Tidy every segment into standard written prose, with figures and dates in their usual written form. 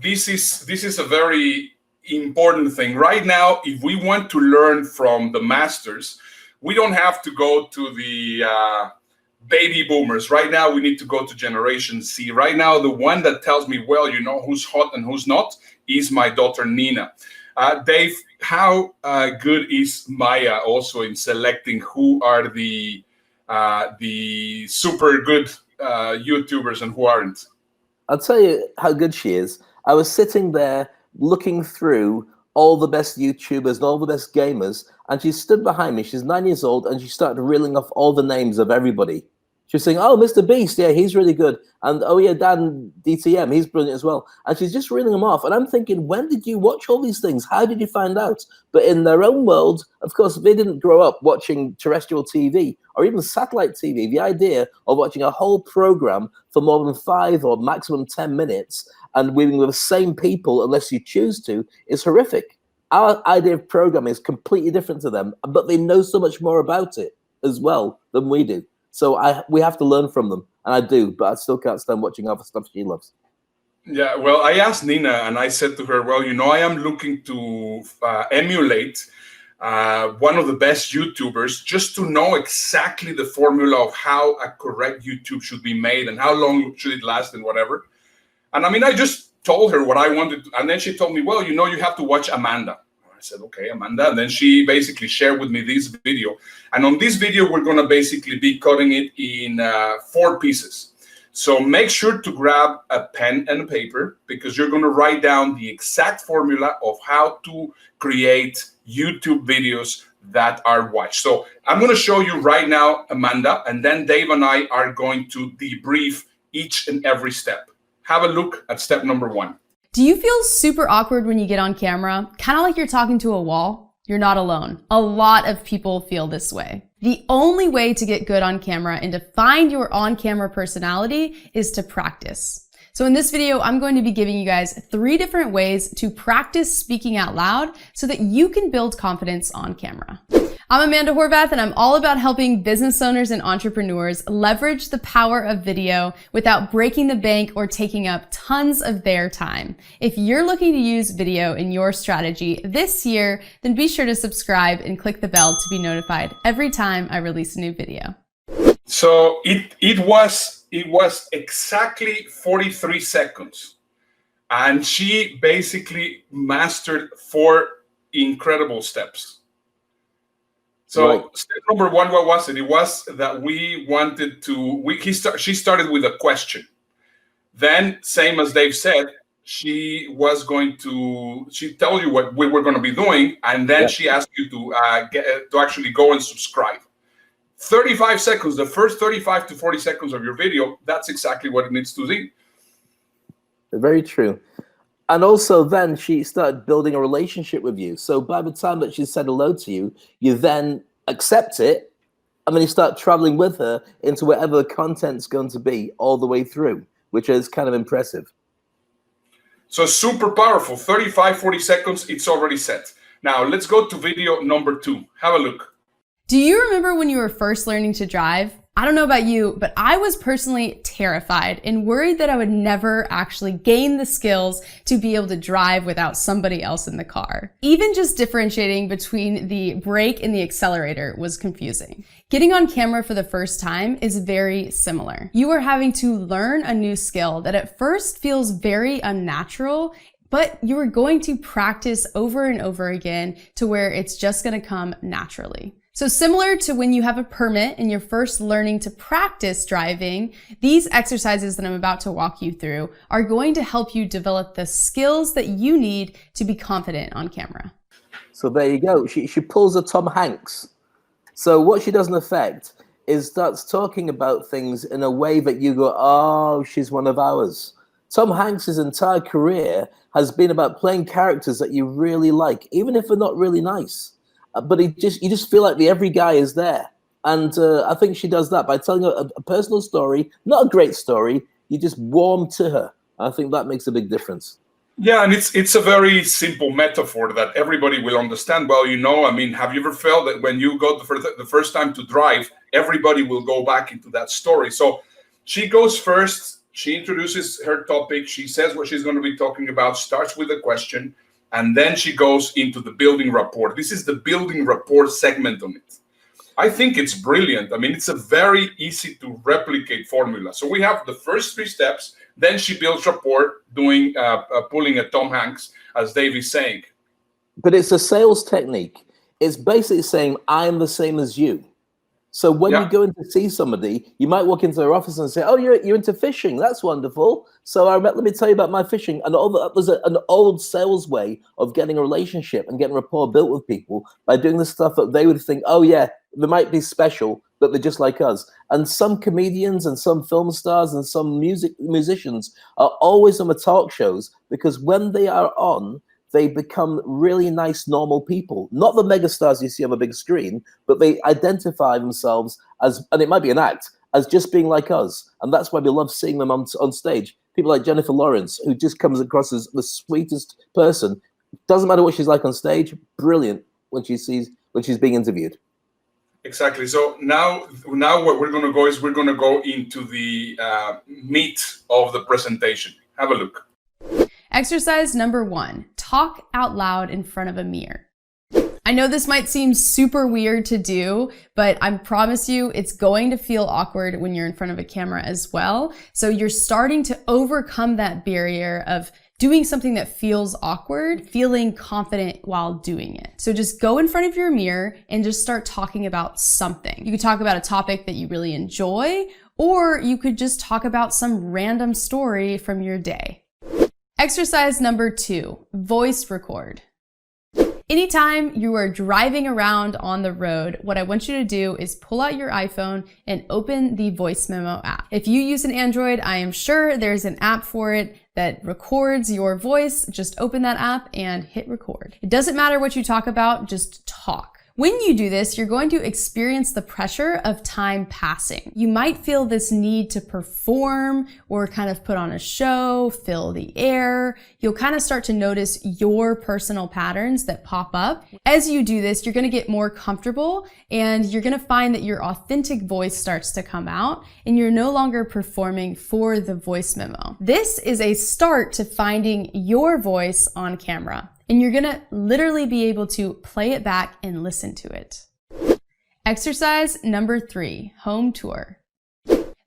this is a very important thing. Right now, if we want to learn from the masters, we don't have to go to the baby boomers. Right now, we need to go to Generation Z. Right now, the one that tells me, well, you know, who's hot and who's not, is my daughter, Nina. Dave, how good is Maya also in selecting who are the super good YouTubers and who aren't? I'll tell you how good she is. I was sitting there looking through all the best YouTubers and all the best gamers, and she stood behind me. She's 9 years old, and she started reeling off all the names of everybody. She was saying, oh, Mr. Beast, yeah, he's really good. And, oh, yeah, Dan DTM, he's brilliant as well. And she's just reeling them off. And I'm thinking, when did you watch all these things? How did you find out? But in their own world, of course, they didn't grow up watching terrestrial TV or even satellite TV. The idea of watching a whole program for more than 5 or maximum 10 minutes and being with the same people, unless you choose to, is horrific. Our idea of programming is completely different to them, but they know so much more about it as well than we do. So we have to learn from them, and I do, but I still can't stand watching other stuff she loves. Yeah, well, I asked Nina, and I said to her, well, you know, I am looking to emulate one of the best YouTubers just to know exactly the formula of how a correct YouTube should be made and how long should it last and whatever. And I mean, I just told her what I wanted, and then she told me, well, you know, you have to watch Amanda. I said, okay, Amanda. And then she basically shared with me this video. And on this video, we're going to basically be cutting it in 4 pieces. So make sure to grab a pen and a paper, because you're going to write down the exact formula of how to create YouTube videos that are watched. So I'm going to show you right now, Amanda, and then Dave and I are going to debrief each and every step. Have a look at step number 1. Do you feel super awkward when you get on camera? Kind of like you're talking to a wall? You're not alone. A lot of people feel this way. The only way to get good on camera and to find your on-camera personality is to practice. So in this video, I'm going to be giving you guys 3 different ways to practice speaking out loud so that you can build confidence on camera. I'm Amanda Hovarth, and I'm all about helping business owners and entrepreneurs leverage the power of video without breaking the bank or taking up tons of their time. If you're looking to use video in your strategy this year, then be sure to subscribe and click the bell to be notified every time I release a new video. So it was exactly 43 seconds, and she basically mastered 4 incredible steps. So right. Step number 1, what was it? It was that we wanted to, she started with a question. Then, same as Dave said, she told you what we were going to be doing, and then she asked you to actually go and subscribe. 35 seconds, the first 35 to 40 seconds of your video, that's exactly what it needs to be. Very true. And also then she started building a relationship with you. So by the time that she said hello to you, you then accept it, and then you start traveling with her into wherever the content's going to be all the way through, which is kind of impressive. So super powerful. 35, 40 seconds, it's already set. Now let's go to video number 2. Have a look. Do you remember when you were first learning to drive? I don't know about you, but I was personally terrified and worried that I would never actually gain the skills to be able to drive without somebody else in the car. Even just differentiating between the brake and the accelerator was confusing. Getting on camera for the first time is very similar. You are having to learn a new skill that at first feels very unnatural, but you are going to practice over and over again to where it's just going to come naturally. So similar to when you have a permit and you're first learning to practice driving, these exercises that I'm about to walk you through are going to help you develop the skills that you need to be confident on camera. So there you go. She pulls a Tom Hanks. So what she does in effect is starts talking about things in a way that you go, oh, she's one of ours. Tom Hanks' entire career has been about playing characters that you really like, even if they're not really nice. But you just feel like the every guy is there. And I think she does that by telling a personal story, not a great story. You just warm to her. I think that makes a big difference. Yeah, and it's a very simple metaphor that everybody will understand. Well, you know, I mean, have you ever felt that when you go for the first time to drive, everybody will go back into that story? So she goes first She introduces her topic. She says what she's going to be talking about, starts with a question, and then she goes into the building rapport. This is the building rapport segment on it. I think it's brilliant. I mean, it's a very easy to replicate formula. So we have the first 3 steps. Then she builds rapport, doing pulling a Tom Hanks, as Dave is saying. But it's a sales technique. It's basically saying, I'm the same as you. So when you go in to see somebody, you might walk into their office and say, oh, you're into fishing. That's wonderful. So let me tell you about my fishing. And that was an old sales way of getting a relationship and getting rapport built with people by doing the stuff that they would think, oh, yeah, they might be special, but they're just like us. And some comedians and some film stars and some musicians are always on the talk shows because when they are on, they become really nice, normal people. Not the megastars you see on the big screen, but they identify themselves as, and it might be an act, as just being like us. And that's why we love seeing them on stage. People like Jennifer Lawrence, who just comes across as the sweetest person. Doesn't matter what she's like on stage, brilliant when she's being interviewed. Exactly. So now what we're going to go is we're going to go into the meat of the presentation. Have a look. Exercise number 1, talk out loud in front of a mirror. I know this might seem super weird to do, but I promise you it's going to feel awkward when you're in front of a camera as well. So you're starting to overcome that barrier of doing something that feels awkward, feeling confident while doing it. So just go in front of your mirror and just start talking about something. You could talk about a topic that you really enjoy, or you could just talk about some random story from your day. Exercise number 2, voice record. Anytime you are driving around on the road, what I want you to do is pull out your iPhone and open the voice memo app. If you use an Android, I am sure there's an app for it that records your voice. Just open that app and hit record. It doesn't matter what you talk about, just talk. When you do this, you're going to experience the pressure of time passing. You might feel this need to perform or kind of put on a show, fill the air. You'll kind of start to notice your personal patterns that pop up. As you do this, you're going to get more comfortable and you're going to find that your authentic voice starts to come out and you're no longer performing for the voice memo. This is a start to finding your voice on camera. And you're gonna literally be able to play it back and listen to it. Exercise number 3, home tour.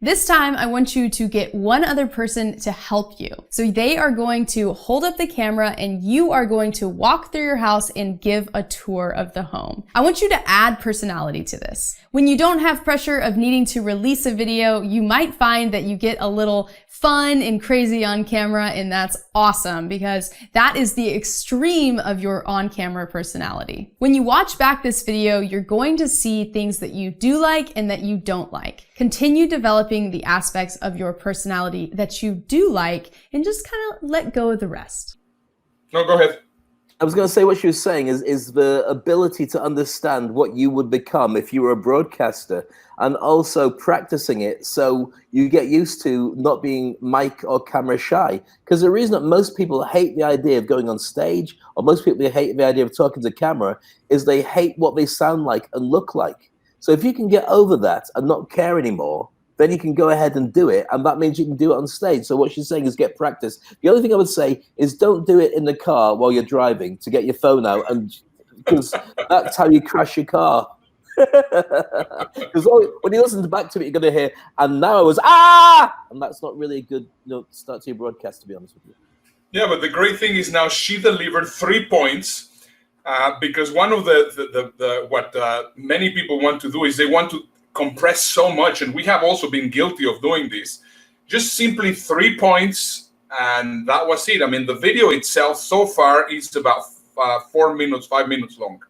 This time, I want you to get one other person to help you. So they are going to hold up the camera and you are going to walk through your house and give a tour of the home. I want you to add personality to this. When you don't have pressure of needing to release a video, you might find that you get a little fun and crazy on camera, and that's awesome because that is the extreme of your on-camera personality. When you watch back this video, you're going to see things that you do like and that you don't like. Continue developing the aspects of your personality that you do like and just kind of let go of the rest. No, go ahead. I was going to say what she was saying is the ability to understand what you would become if you were a broadcaster and also practicing it so you get used to not being mic or camera shy. Because the reason that most people hate the idea of going on stage or most people hate the idea of talking to camera is they hate what they sound like and look like. So if you can get over that and not care anymore, then you can go ahead and do it. And that means you can do it on stage. So what she's saying is get practice. The other thing I would say is don't do it in the car while you're driving to get your phone out, and because that's how you crash your car. Because when you listen back to it, you're going to hear, and now I was, and that's not really a good start to your broadcast, to be honest with you. Yeah, but the great thing is now she delivered 3 points because one of what many people want to do is they want to compress so much, and we have also been guilty of doing this. Just simply 3 points, and that was it. I mean, the video itself so far is about 5 minutes long,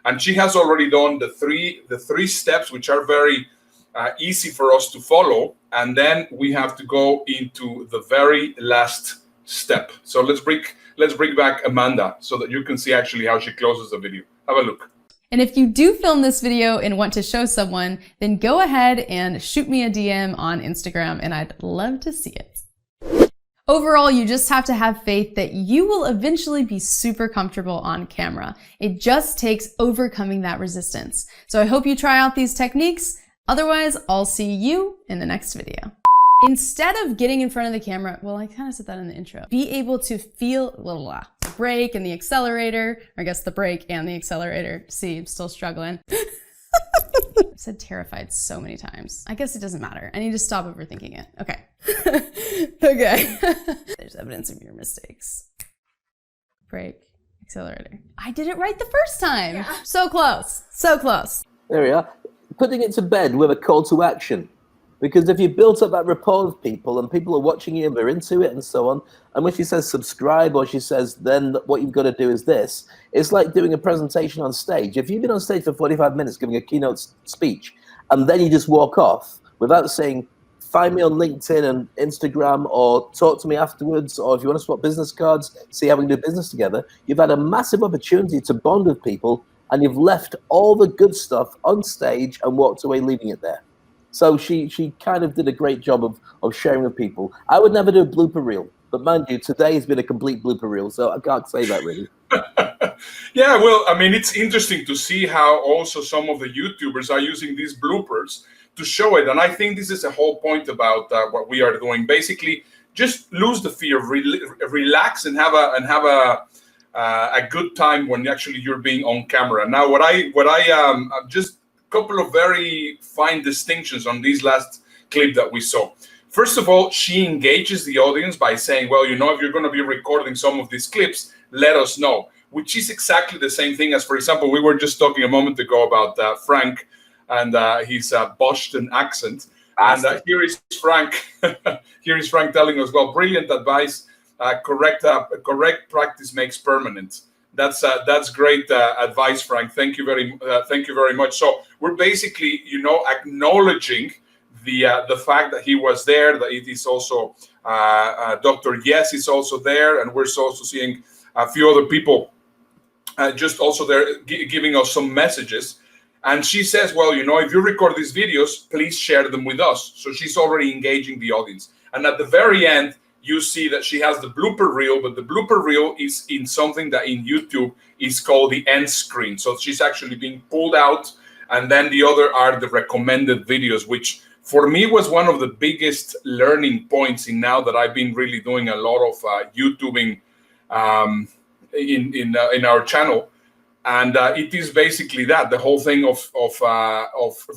and she has already done the three steps, which are very easy for us to follow, and then we have to go into the very last step. So let's bring back Amanda so that you can see actually how she closes the video. Have a look. And if you do film this video and want to show someone, then go ahead and shoot me a DM on Instagram and I'd love to see it. Overall, you just have to have faith that you will eventually be super comfortable on camera. It just takes overcoming that resistance. So I hope you try out these techniques. Otherwise, I'll see you in the next video. Instead of getting in front of the camera, well, I kind of said that in the intro, be able to feel the brake and the accelerator, or I guess the brake and the accelerator. See, I'm still struggling. I've said terrified so many times. I guess it doesn't matter. I need to stop overthinking it. Okay. Okay. There's evidence of your mistakes. Brake, accelerator. I did it right the first time. Yeah. So close. So close. There we are. Putting it to bed with a call to action. Because if you built up that rapport with people and people are watching you and they're into it and so on, and when she says subscribe or she says then what you've got to do is this, it's like doing a presentation on stage. If you've been on stage for 45 minutes giving a keynote speech and then you just walk off without saying, find me on LinkedIn and Instagram or talk to me afterwards, or if you want to swap business cards, see how we can do business together, you've had a massive opportunity to bond with people and you've left all the good stuff on stage and walked away leaving it there. So she kind of did a great job of sharing with people. I would never do a blooper reel, but mind you, today has been a complete blooper reel, so I can't say that really. Yeah, well, I mean, it's interesting to see how also some of the YouTubers are using these bloopers to show it. And I think this is the whole point about what we are doing. Basically, just lose the fear, relax and have a good time when actually you're being on camera. Now, what I just couple of very fine distinctions on these last clip that we saw. First of all, she engages the audience by saying, well, you know, if you're going to be recording some of these clips, let us know, which is exactly the same thing as, for example, we were just talking a moment ago about Frank and his Boston accent. And here is Frank. Here is Frank telling us, well, brilliant advice. Correct practice makes permanent. That's great advice, Frank. Thank you very much. So we're basically, you know, acknowledging the fact that he was there. That it is also Dr. Yes is also there, and we're also seeing a few other people just also there giving us some messages. And she says, well, you know, if you record these videos, please share them with us. So she's already engaging the audience. And at the very end, you see that she has the blooper reel, but the blooper reel is in something that in YouTube is called the end screen. So she's actually being pulled out, and then the other are the recommended videos, which for me was one of the biggest learning points in now that I've been really doing a lot of YouTubing in our channel. And it is basically that, the whole thing of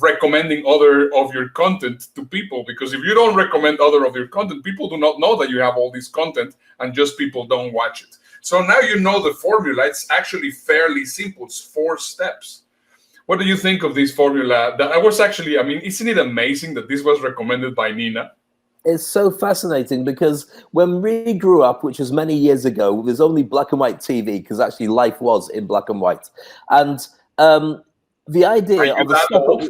recommending other of your content to people. Because if you don't recommend other of your content, people do not know that you have all this content, and just people don't watch it. So now you know the formula. It's actually fairly simple. It's 4 steps. What do you think of this formula? That I was actually, I mean, isn't it amazing that this was recommended by Nina? It's so fascinating because when we grew up, which was many years ago, there's only black and white TV because actually life was in black and white. And the idea of the stuff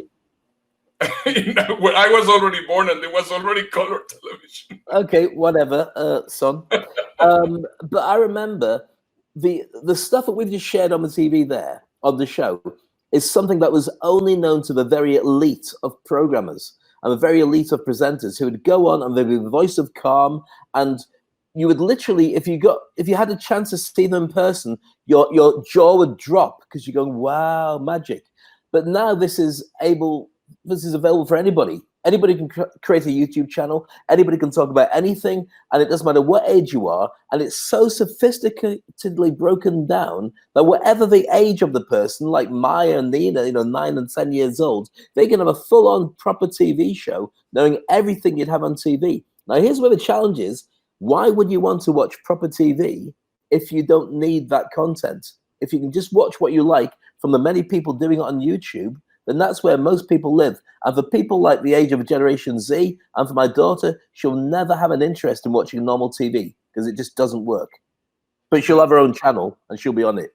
when I was already born and there was already color television. Okay, whatever, son. But I remember the stuff that we've just shared on the TV there, on the show, is something that was only known to the very elite of programmers and the very elite of presenters who would go on and they'd be the voice of calm, and you would literally, if you had a chance to see them in person, your jaw would drop because you're going, wow, magic. But now this is available for anybody. Anybody can create a YouTube channel. Anybody can talk about anything, and it doesn't matter what age you are. And it's so sophisticatedly broken down that whatever the age of the person, like Maya and Nina, 9 and 10 years old, they can have a full-on proper TV show, knowing everything you'd have on TV. Now, here's where the challenge is. Why would you want to watch proper TV if you don't need that content? If you can just watch what you like from the many people doing it on YouTube, then that's where most people live. And for people like the age of Generation Z, and for my daughter, she'll never have an interest in watching normal TV because it just doesn't work. But she'll have her own channel and she'll be on it.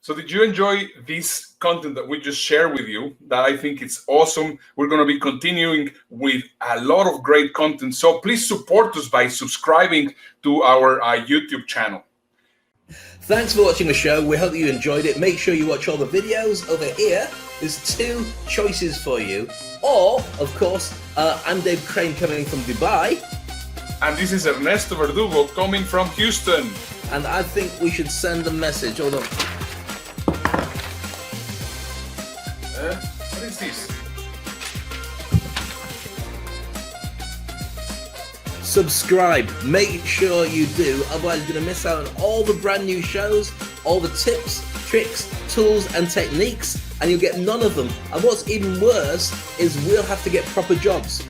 So did you enjoy this content that we just shared with you? That I think it's awesome. We're going to be continuing with a lot of great content. So please support us by subscribing to our YouTube channel. Thanks for watching the show. We hope that you enjoyed it. Make sure you watch all the videos over here. There's 2 choices for you. Or, of course, I'm Dave Crane coming from Dubai. And this is Ernesto Verdugo coming from Houston. And I think we should send a message. Hold on. What is this? subscribe. Make sure you do, otherwise you're going to miss out on all the brand new shows, all the tips, tricks, tools and techniques, and you'll get none of them. And what's even worse is we'll have to get proper jobs.